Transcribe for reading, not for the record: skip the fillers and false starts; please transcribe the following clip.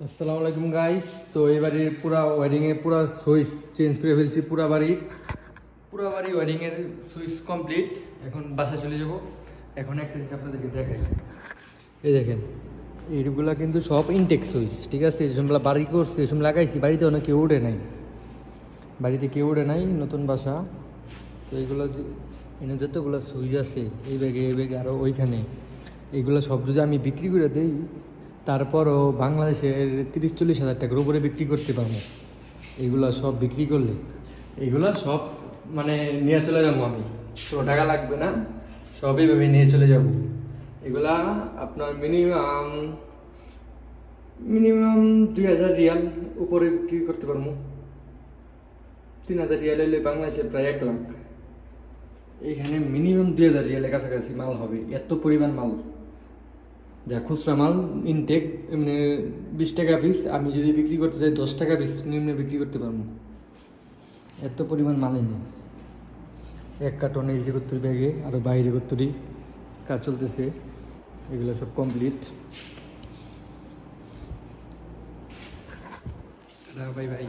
আসসালামু আলাইকুম গাইস। তো এবারে পুরা ওয়ারিংয়ে পুরা সুইচ চেঞ্জ করে ফেলছি। পুরা বাড়ি ওয়ারিংয়ের সুইচ কমপ্লিট। এখন বাসা চলে যাব। এখন একটা জিনিস আপনাদেরকে দেখাই। এই দেখেন, এইগুলা কিন্তু সব ইনটেক সুইচ, ঠিক আছে? এসবগুলো বাড়ি করছে, এসব লাগাইছি। বাড়িতে অনেক কেউ উঠে নাই, নতুন বাসা। তো এইগুলো এনে যতগুলো সুইচ আছে এই ব্যাগে আরও ওইখানে, এইগুলো সব যদি আমি বিক্রি করে দিই, তারপরও বাংলাদেশের 30-40 হাজার টাকার উপরে বিক্রি করতে পারবো। এইগুলো সব বিক্রি করলে এইগুলো সব মানে নিয়ে চলে যাবো আমি। তো টাকা লাগবে না, সব এইভাবে নিয়ে চলে যাব। এগুলা আপনার মিনিমাম 2000 রিয়াল উপরে বিক্রি করতে পারবো। 3000 রিয়াল হলে বাংলাদেশে প্রায় 1 লাখ। এইখানে মিনিমাম 2000 রিয়ালের কাছাকাছি মাল হবে, এত পরিমাণ মাল। যা খুচরা মাল ইনটেক এমনি 20 টাকা পিস, আমি যদি বিক্রি করতে চাই 10 টাকা পিস নিম্নে বিক্রি করতে পারবো। এত পরিমাণ মাল নেই। 1 কার্টন এই যে কত্তরি ব্যাগে, আরও বাইরে কত্তরি কাজ চলতেছে। এগুলো সব কমপ্লিট। Bye bye.